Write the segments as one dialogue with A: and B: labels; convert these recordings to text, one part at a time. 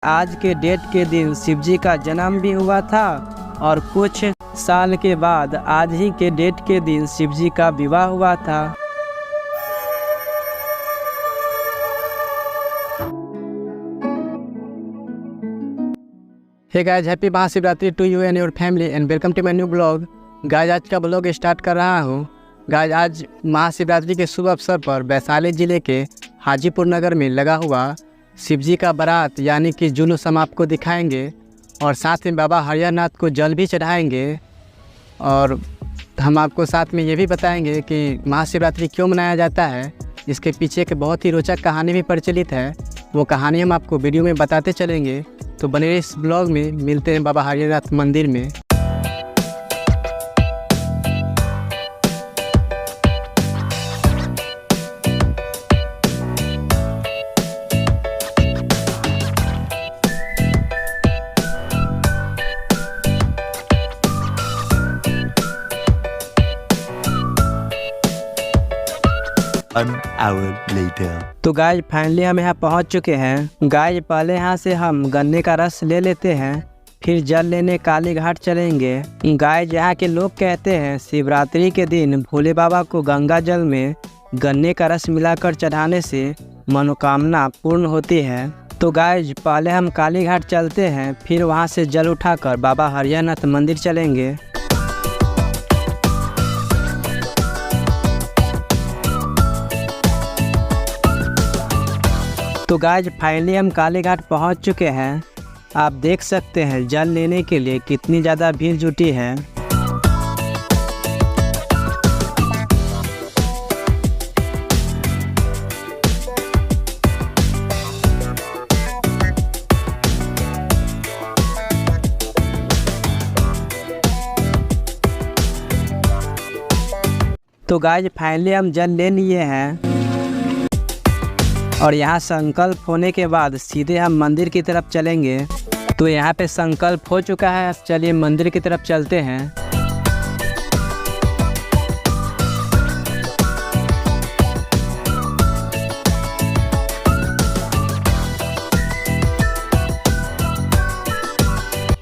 A: आज के डेट के दिन शिव जी का जन्म भी हुआ था और कुछ साल के बाद आज ही के डेट के दिन शिव जी का विवाह हुआ था।
B: Hey guys, happy Mahashivratri to you and your family and welcome to my new blog. Guys, आज का ब्लॉग स्टार्ट कर रहा हूँ। गाइस, आज महाशिवरात्रि के शुभ अवसर पर वैशाली ज़िले के हाजीपुर नगर में लगा हुआ शिवजी का बारात यानी कि जुलूस हम आपको दिखाएंगे और साथ में बाबा हरिहरनाथ को जल भी चढ़ाएंगे। और हम आपको साथ में ये भी बताएंगे कि महाशिवरात्रि क्यों मनाया जाता है। इसके पीछे एक बहुत ही रोचक कहानी भी प्रचलित है, वो कहानी हम आपको वीडियो में बताते चलेंगे। तो बने रहिए इस ब्लॉग में। मिलते हैं बाबा हरिहरनाथ मंदिर में।
A: तो गाइज फाइनली हम यहाँ पहुँच चुके हैं। गाइज पहले यहाँ से हम गन्ने का रस ले लेते हैं, फिर जल लेने काली घाट चलेंगे। गाइज यहाँ के लोग कहते हैं शिवरात्रि के दिन भोले बाबा को गंगा जल में गन्ने का रस मिलाकर चढ़ाने से मनोकामना पूर्ण होती है। तो गाइज पहले हम काली घाट चलते हैं, फिर वहाँ से जल उठाकर बाबा हरिहरनाथ मंदिर चलेंगे। तो गाइज फाइनली हम काली घाट पहुँच चुके हैं। आप देख सकते हैं जल लेने के लिए कितनी ज़्यादा भीड़ जुटी है। तो गाइज फाइनली हम जल ले लिए हैं और यहाँ संकल्प होने के बाद सीधे हम मंदिर की तरफ चलेंगे। तो यहाँ पे संकल्प हो चुका है, चलिए मंदिर की तरफ चलते हैं।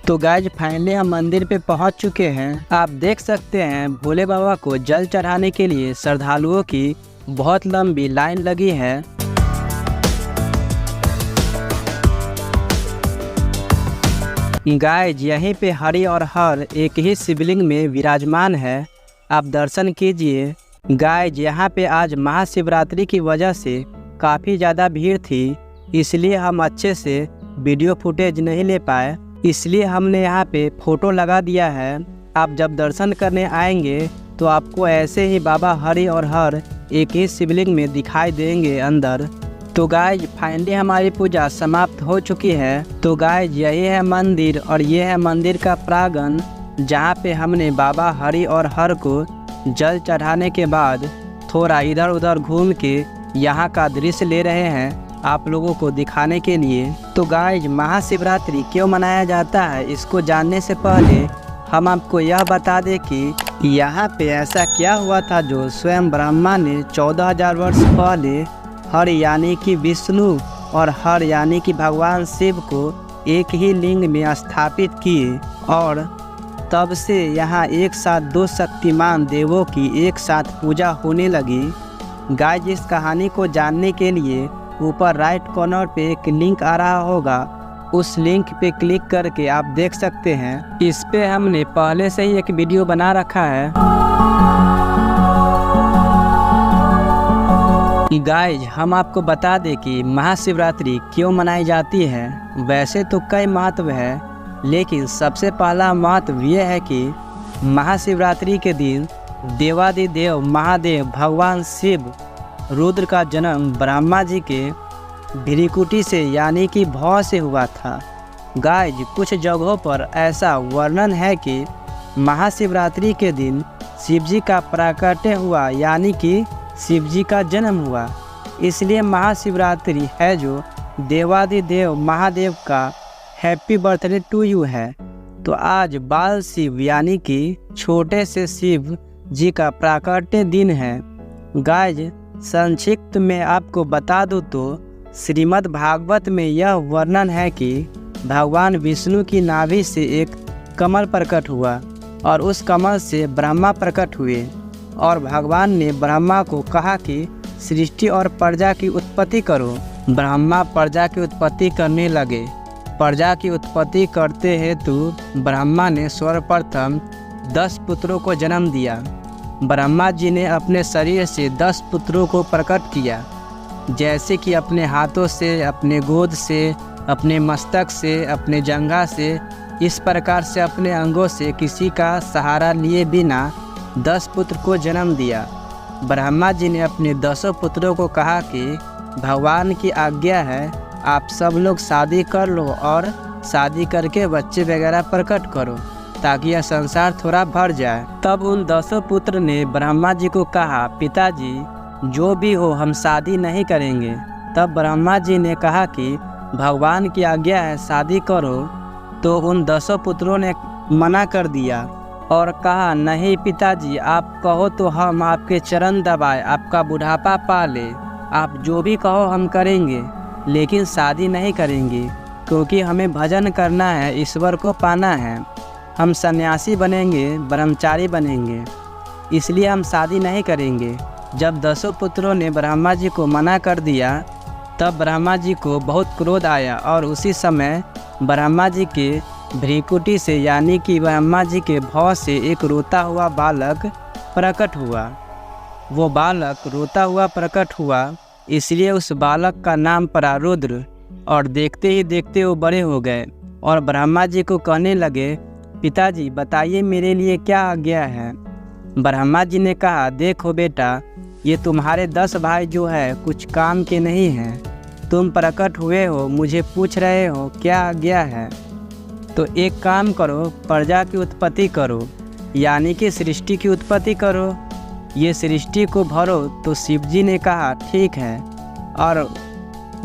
A: तो गाइज फाइनली हम मंदिर पे पहुँच चुके हैं। आप देख सकते हैं भोले बाबा को जल चढ़ाने के लिए श्रद्धालुओं की बहुत लंबी लाइन लगी है। गाइज यहीं पे हरि और हर एक ही शिवलिंग में विराजमान है, आप दर्शन कीजिए। गाइज यहाँ पे आज महाशिवरात्रि की वजह से काफ़ी ज़्यादा भीड़ थी, इसलिए हम अच्छे से वीडियो फुटेज नहीं ले पाए, इसलिए हमने यहाँ पे फ़ोटो लगा दिया है। आप जब दर्शन करने आएंगे तो आपको ऐसे ही बाबा हरि और हर एक ही शिवलिंग में दिखाई देंगे अंदर। तो गाइज फाइनली हमारी पूजा समाप्त हो चुकी है। तो गाइज यही है मंदिर और ये है मंदिर का प्रांगण, जहाँ पे हमने बाबा हरि और हर को जल चढ़ाने के बाद थोड़ा इधर उधर घूम के यहाँ का दृश्य ले रहे हैं आप लोगों को दिखाने के लिए। तो गाइज महाशिवरात्रि क्यों मनाया जाता है, इसको जानने से पहले हम आपको यह बता दें कि यहाँ पे ऐसा क्या हुआ था जो स्वयं ब्रह्मा ने 14,000 वर्ष पहले हर यानी कि विष्णु और हर यानी कि भगवान शिव को एक ही लिंग में स्थापित किए और तब से यहाँ एक साथ दो शक्तिमान देवों की एक साथ पूजा होने लगी। गाइज इस कहानी को जानने के लिए ऊपर राइट कॉर्नर पे एक लिंक आ रहा होगा, उस लिंक पे क्लिक करके आप देख सकते हैं। इस पे हमने पहले से ही एक वीडियो बना रखा है। गाइज हम आपको बता दें कि महाशिवरात्रि क्यों मनाई जाती है। वैसे तो कई महत्व है, लेकिन सबसे पहला महत्व यह है कि महाशिवरात्रि के दिन देवादिदेव महादेव भगवान शिव रुद्र का जन्म ब्रह्मा जी के भृकुटी से यानी कि भौ से हुआ था। गाइज कुछ जगहों पर ऐसा वर्णन है कि महाशिवरात्रि के दिन शिव जी का प्राकट्य हुआ यानी कि शिव जी का जन्म हुआ, इसलिए महाशिवरात्रि है जो देवादिदेव महादेव का हैप्पी बर्थडे टू यू है। तो आज बाल शिव यानी कि छोटे से शिव जी का प्राकट्य दिन है। गाइज संक्षिप्त में आपको बता दूँ तो श्रीमद् भागवत में यह वर्णन है कि भगवान विष्णु की नाभि से एक कमल प्रकट हुआ और उस कमल से ब्रह्मा प्रकट हुए और भगवान ने ब्रह्मा को कहा कि सृष्टि और प्रजा की उत्पत्ति करो। ब्रह्मा प्रजा की उत्पत्ति करने लगे। प्रजा की उत्पत्ति करते हेतु ब्रह्मा ने सर्वप्रथम 10 पुत्रों को जन्म दिया। ब्रह्मा जी ने अपने शरीर से 10 पुत्रों को प्रकट किया, जैसे कि अपने हाथों से, अपने गोद से, अपने मस्तक से, अपने जंघा से, इस प्रकार से अपने अंगों से किसी का सहारा लिए बिना 10 पुत्र को जन्म दिया। ब्रह्मा जी ने अपने 10 पुत्रों को कहा कि भगवान की आज्ञा है, आप सब लोग शादी कर लो और शादी करके बच्चे वगैरह प्रकट करो ताकि यह संसार थोड़ा भर जाए। तब उन 10 पुत्र ने ब्रह्मा जी को कहा, पिताजी जो भी हो हम शादी नहीं करेंगे। तब ब्रह्मा जी ने कहा कि भगवान की आज्ञा है, शादी करो। तो उन 10 पुत्रों ने मना कर दिया और कहा, नहीं पिताजी, आप कहो तो हम आपके चरण दबाए, आपका बुढ़ापा पाले, आप जो भी कहो हम करेंगे, लेकिन शादी नहीं करेंगे क्योंकि हमें भजन करना है, ईश्वर को पाना है। हम सन्यासी बनेंगे, ब्रह्मचारी बनेंगे, इसलिए हम शादी नहीं करेंगे। जब 10 पुत्रों ने ब्रह्मा जी को मना कर दिया तब ब्रह्मा जी को बहुत क्रोध आया और उसी समय ब्रह्मा जी के भ्रिकुटी से यानी कि ब्रह्मा जी के भौं से एक रोता हुआ बालक प्रकट हुआ। वो बालक रोता हुआ प्रकट हुआ, इसलिए उस बालक का नाम पड़ा रुद्र। और देखते ही देखते वो बड़े हो गए और ब्रह्मा जी को कहने लगे, पिताजी बताइए मेरे लिए क्या आज्ञा है। ब्रह्मा जी ने कहा, देखो बेटा, ये तुम्हारे 10 भाई जो है कुछ काम के नहीं हैं। तुम प्रकट हुए हो, मुझे पूछ रहे हो क्या आज्ञा है। तो एक काम करो, प्रजा की उत्पत्ति करो, यानी कि सृष्टि की उत्पत्ति करो, ये सृष्टि को भरो। तो शिव जी ने कहा ठीक है, और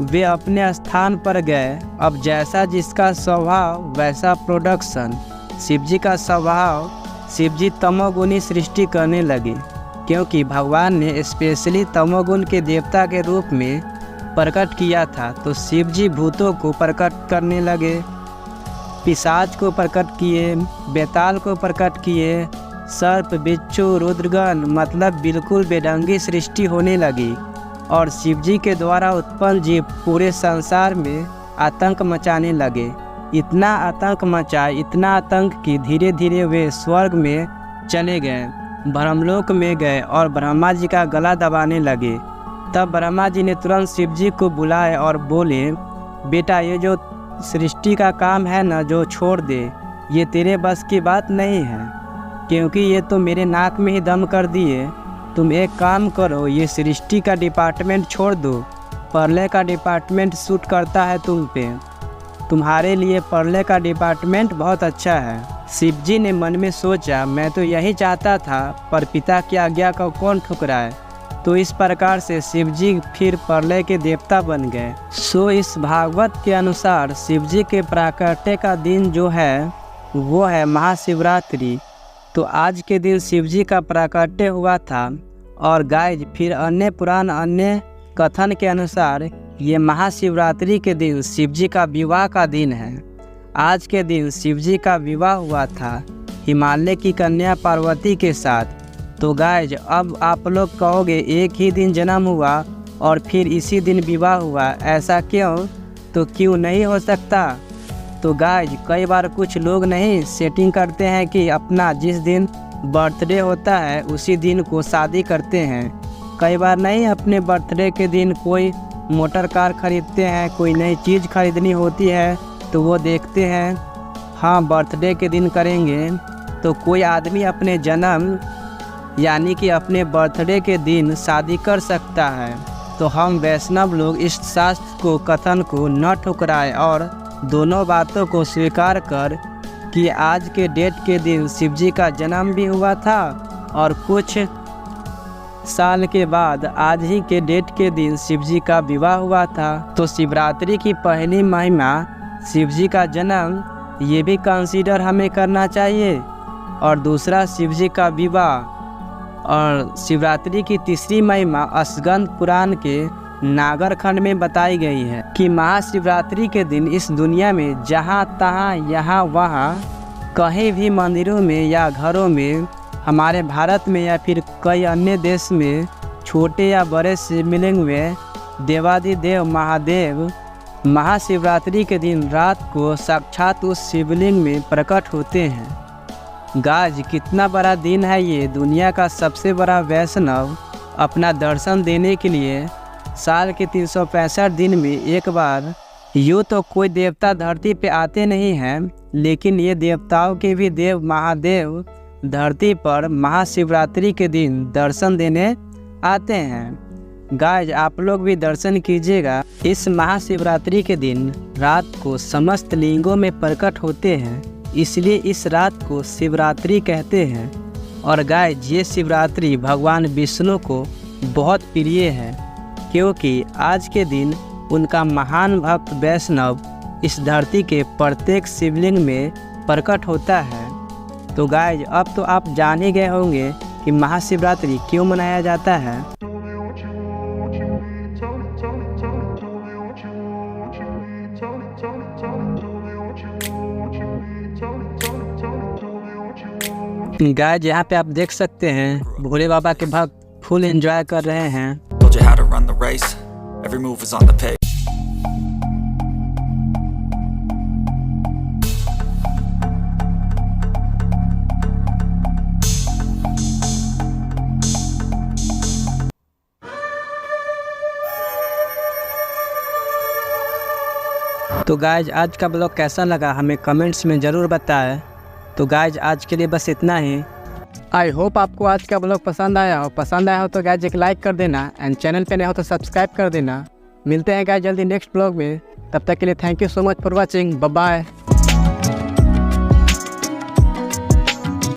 A: वे अपने स्थान पर गए। अब जैसा जिसका स्वभाव वैसा प्रोडक्शन। शिव जी का स्वभाव, शिव जी तमोगुणी सृष्टि करने लगे क्योंकि भगवान ने स्पेशली तमोगुण के देवता के रूप में प्रकट किया था। तो शिव जी भूतों को प्रकट करने लगे, पिशाच को प्रकट किए, बेताल को प्रकट किए, सर्प, बिच्छू, रुद्रगण, मतलब बिल्कुल बेढंगी सृष्टि होने लगी। और शिव जी के द्वारा उत्पन्न जीव पूरे संसार में आतंक मचाने लगे। इतना आतंक मचाए, इतना आतंक कि धीरे धीरे वे स्वर्ग में चले गए, ब्रह्मलोक में गए और ब्रह्मा जी का गला दबाने लगे। तब ब्रह्मा जी ने तुरंत शिव जी को बुलाए और बोले, बेटा ये जो सृष्टि का काम है ना, जो छोड़ दे, ये तेरे बस की बात नहीं है क्योंकि ये तो मेरे नाक में ही दम कर दिए। तुम एक काम करो, ये सृष्टि का डिपार्टमेंट छोड़ दो, प्रलय का डिपार्टमेंट सूट करता है तुम पे, तुम्हारे लिए प्रलय का डिपार्टमेंट बहुत अच्छा है। शिव जी ने मन में सोचा, मैं तो यही चाहता था, पर पिता की आज्ञा को कौन ठुकराए। तो इस प्रकार से शिव जी फिर प्रलय के देवता बन गए। सो इस भागवत के अनुसार शिव जी के प्राकट्य का दिन जो है वो है महाशिवरात्रि। तो आज के दिन शिव जी का प्राकट्य हुआ था। और गाइज फिर अन्य पुराण, अन्य कथन के अनुसार ये महाशिवरात्रि के दिन शिव जी का विवाह का दिन है। आज के दिन शिव जी का विवाह हुआ था हिमालय की कन्या पार्वती के साथ। तो गाइज अब आप लोग कहोगे एक ही दिन जन्म हुआ और फिर इसी दिन विवाह हुआ, ऐसा क्यों? तो क्यों नहीं हो सकता? तो गाइज कई बार कुछ लोग नहीं सेटिंग करते हैं कि अपना जिस दिन बर्थडे होता है उसी दिन को शादी करते हैं। कई बार नहीं अपने बर्थडे के दिन कोई मोटर कार खरीदते हैं, कोई नई चीज़ खरीदनी होती है तो वो देखते हैं हाँ बर्थडे के दिन करेंगे। तो कोई आदमी अपने जन्म यानी कि अपने बर्थडे के दिन शादी कर सकता है। तो हम वैष्णव लोग इस शास्त्र को, कथन को न ठुकराए और दोनों बातों को स्वीकार कर कि आज के डेट के दिन शिव जी का जन्म भी हुआ था और कुछ साल के बाद आज ही के डेट के दिन शिव जी का विवाह हुआ था। तो शिवरात्रि की पहली महिमा शिव जी का जन्म, ये भी कंसीडर हमें करना चाहिए। और दूसरा शिव जी का विवाह। और शिवरात्रि की तीसरी महिमा स्कंद पुराण के नागरखंड में बताई गई है कि महाशिवरात्रि के दिन इस दुनिया में जहाँ तहाँ यहाँ वहाँ कहीं भी मंदिरों में या घरों में, हमारे भारत में या फिर कई अन्य देश में छोटे या बड़े शिवलिंग में देवादिदेव महादेव महाशिवरात्रि के दिन रात को साक्षात उस शिवलिंग में प्रकट होते हैं। गाइस, कितना बड़ा दिन है ये। दुनिया का सबसे बड़ा वैष्णव अपना दर्शन देने के लिए साल के 365 दिन में एक बार, यूँ तो कोई देवता धरती पे आते नहीं हैं, लेकिन ये देवताओं के भी देव महादेव धरती पर महाशिवरात्रि के दिन दर्शन देने आते हैं। गाइस, आप लोग भी दर्शन कीजिएगा। इस महाशिवरात्रि के दिन रात को समस्त लिंगों में प्रकट होते हैं, इसलिए इस रात को शिवरात्रि कहते हैं। और गाइस, ये शिवरात्रि भगवान विष्णु को बहुत प्रिय है, क्योंकि आज के दिन उनका महान भक्त वैष्णव इस धरती के प्रत्येक शिवलिंग में प्रकट होता है। तो गाइस, अब तो आप जान ही गए होंगे कि महाशिवरात्रि क्यों मनाया जाता है। गाइस, यहाँ पे आप देख सकते हैं भोले बाबा के भक्त फुल एंजॉय कर रहे हैं।
C: Told you how to run the race. Every move was on the page.
A: तो गाइस, आज का ब्लॉग कैसा लगा हमें कमेंट्स में ज़रूर बताएं। तो गाइस, आज के लिए बस इतना ही।
B: आई होप आपको आज का ब्लॉग पसंद आया हो। पसंद आया हो तो गाइज एक लाइक कर देना, एंड चैनल पे नए हो तो सब्सक्राइब कर देना। मिलते हैं गाइज जल्दी नेक्स्ट ब्लॉग में। तब तक के लिए thank you so much for watching. Bye bye.